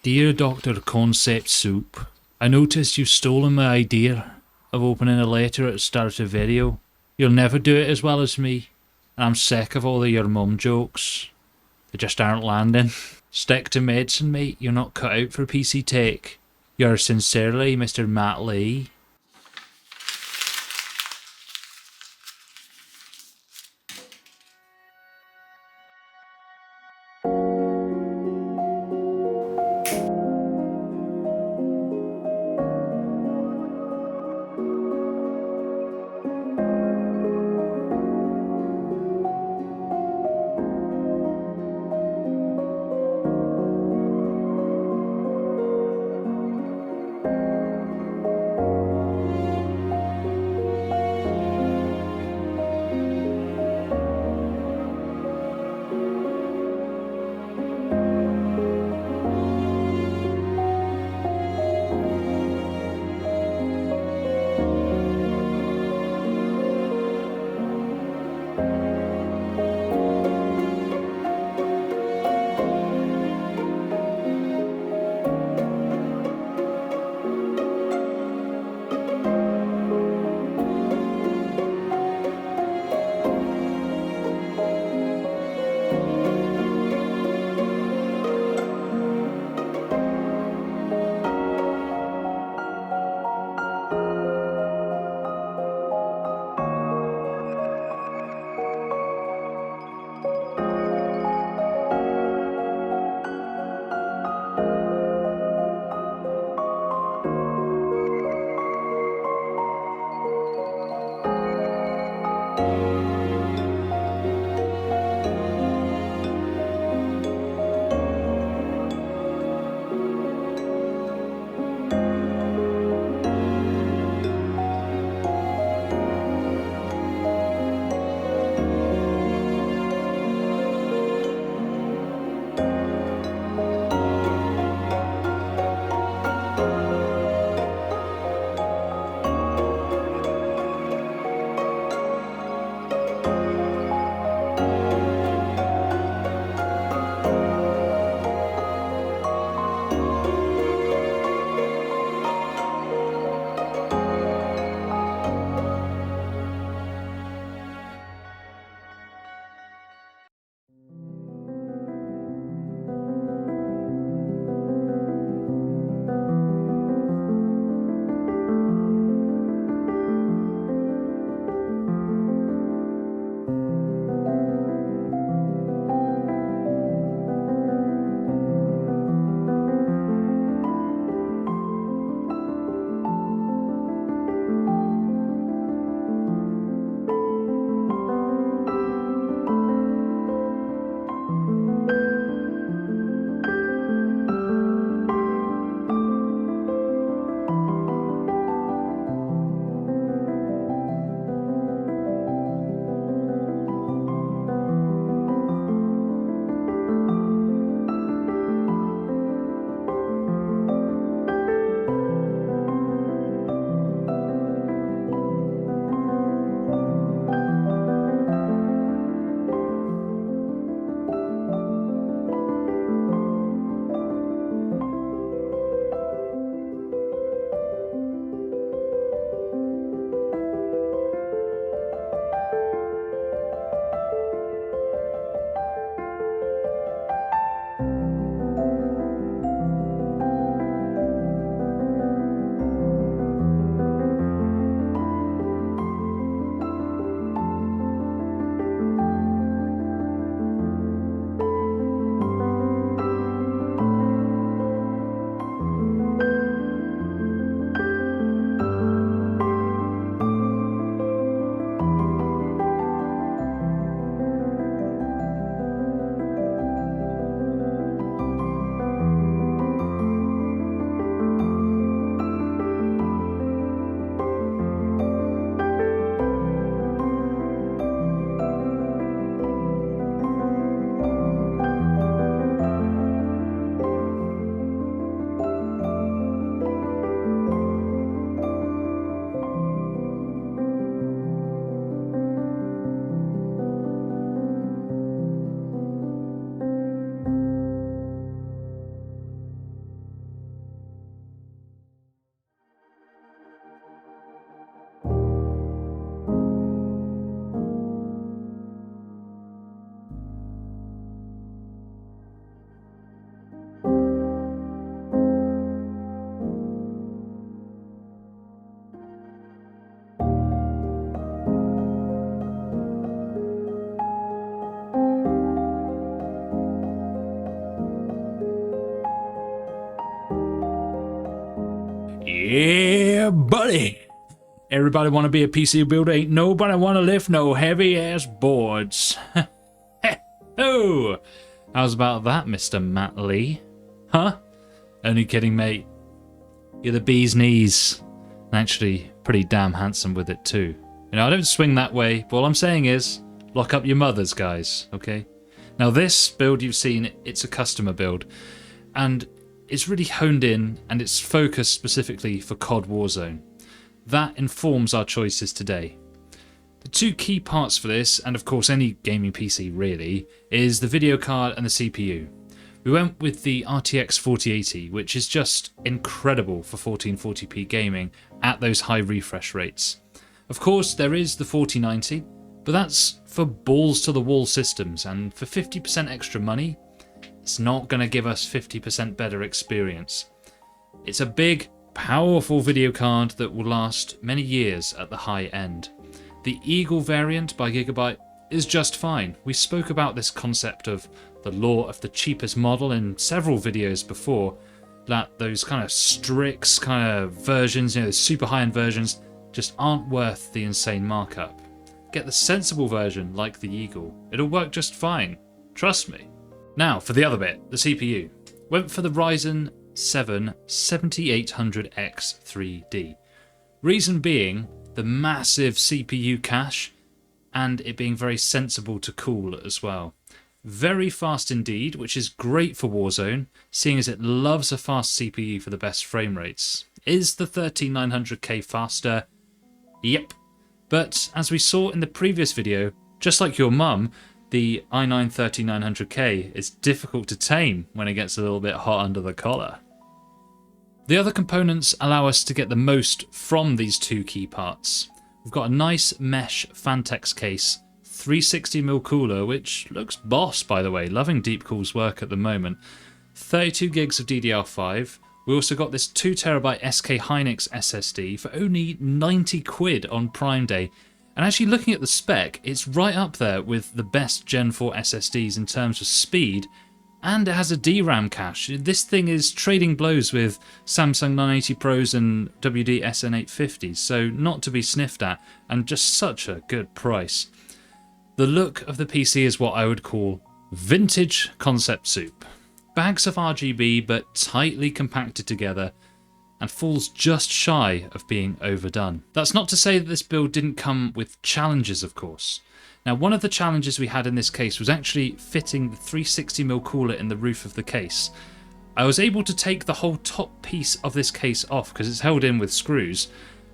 Dear Dr. Concept Soup, I noticed you've stolen my idea of opening a letter at the start of the video. You'll never do it as well as me, and I'm sick of all of your mum jokes. They just aren't landing. Stick to medicine, mate. You're not cut out for PC tech. Yours sincerely, Mr. Matt Lee. buddy. Everybody want to be a PC builder, ain't nobody want to lift no heavy ass boards. Oh, how's about that, Mr. Matt Lee? Huh? Only kidding, mate. You're the bee's knees. And actually, pretty damn handsome with it too. You know, I don't swing that way, but all I'm saying is, lock up your mothers, guys, okay? Now this build you've seen, it's a customer build. And it's really honed in, and it's focused specifically for COD Warzone. That informs our choices today. The two key parts for this, and of course any gaming PC really, is the video card and the CPU. We went with the RTX 4080, which is just incredible for 1440p gaming at those high refresh rates. Of course there is the 4090, but that's for balls to the wall systems, and for 50% extra money, it's not going to give us 50% better experience. It's a big, powerful video card that will last many years at the high end. The Eagle variant by Gigabyte is just fine. We spoke about this concept of the law of the cheapest model in several videos before, that those kind of Strix kind of versions, you know, the super high-end versions, just aren't worth the insane markup. Get the sensible version like the Eagle. It'll work just fine. Trust me. Now, for the other bit, the CPU. Went for the Ryzen 7 7800X 3D. Reason being, the massive CPU cache, and it being very sensible to cool as well. Very fast indeed, which is great for Warzone, seeing as it loves a fast CPU for the best frame rates. Is the 13900K faster? Yep. But as we saw in the previous video, just like your mum, the i9 13900K is difficult to tame when it gets a little bit hot under the collar. The other components allow us to get the most from these two key parts. We've got a nice mesh Fantex case, 360mm cooler, which looks boss by the way, loving Deepcool's work at the moment, 32 gigs of DDR5. We also got this 2TB SK Hynix SSD for only 90 quid on Prime Day. And actually looking at the spec, it's right up there with the best Gen 4 SSDs in terms of speed, and it has a DRAM cache. This thing is trading blows with Samsung 980 Pros and WD SN850s, so not to be sniffed at, and just such a good price. The look of the PC is what I would call vintage concept soup. Bags of RGB but tightly compacted together, and falls just shy of being overdone. That's not to say that this build didn't come with challenges, of course. Now, one of the challenges we had in this case was actually fitting the 360mm cooler in the roof of the case. I was able to take the whole top piece of this case off because it's held in with screws.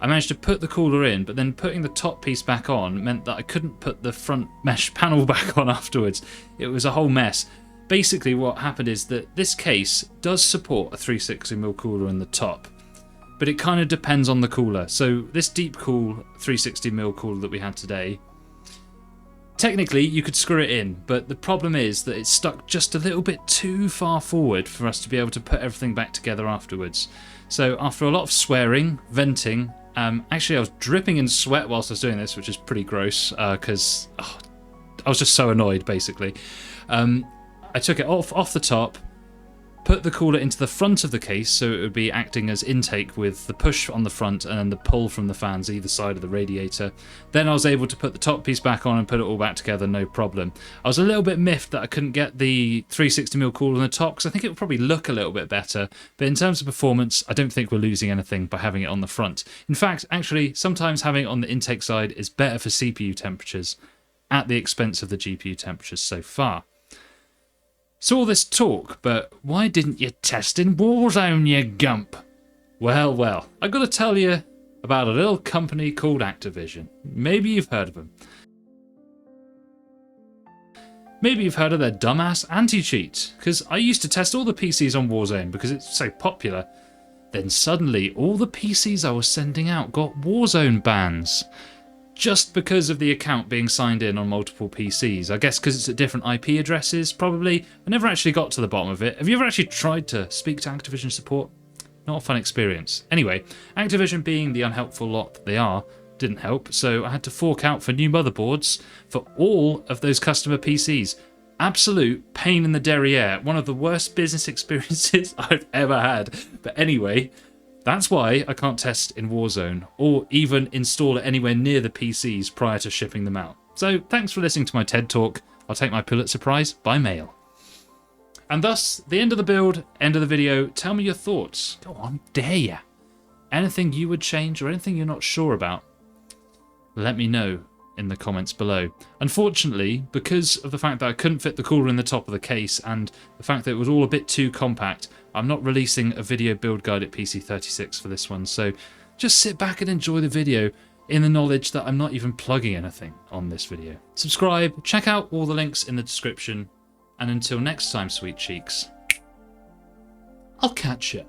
I managed to put the cooler in, but then putting the top piece back on meant that I couldn't put the front mesh panel back on afterwards. It was a whole mess. Basically what happened is that this case does support a 360mm cooler in the top, but it kind of depends on the cooler. So this Deepcool 360mm cooler that we had today, technically you could screw it in, but the problem is that it's stuck just a little bit too far forward for us to be able to put everything back together afterwards. So after a lot of swearing, venting, actually I was dripping in sweat whilst I was doing this, which is pretty gross because I was just so annoyed basically. I took it off the top, put the cooler into the front of the case so it would be acting as intake with the push on the front and then the pull from the fans either side of the radiator. Then I was able to put the top piece back on and put it all back together, no problem. I was a little bit miffed that I couldn't get the 360mm cooler on the top because I think it would probably look a little bit better, but in terms of performance I don't think we're losing anything by having it on the front. In fact, actually sometimes having it on the intake side is better for CPU temperatures at the expense of the GPU temperatures so far. So all this talk, but why didn't you test in Warzone, you gump? Well, I gotta tell you about a little company called Activision. Maybe you've heard of them. Maybe you've heard of their dumbass anti-cheat, because I used to test all the PCs on Warzone because it's so popular. Then suddenly all the PCs I was sending out got Warzone bans. Just because of the account being signed in on multiple PCs. I guess because it's at different IP addresses, probably. I never actually got to the bottom of it. Have you ever actually tried to speak to Activision support? Not a fun experience. Anyway, Activision being the unhelpful lot that they are, didn't help, so I had to fork out for new motherboards for all of those customer PCs. Absolute pain in the derriere. One of the worst business experiences I've ever had. But anyway, That's why I can't test in Warzone, or even install it anywhere near the PCs prior to shipping them out. So thanks for listening to my TED Talk. I'll take my Pulitzer Prize by mail. And thus, the end of the build, end of the video. Tell me your thoughts. Go on, dare ya. Anything you would change or anything you're not sure about, let me know in the comments below. Unfortunately, because of the fact that I couldn't fit the cooler in the top of the case and the fact that it was all a bit too compact, I'm not releasing a video build guide at PC36 for this one, so just sit back and enjoy the video in the knowledge that I'm not even plugging anything on this video. Subscribe, check out all the links in the description, and until next time, sweet cheeks, I'll catch ya.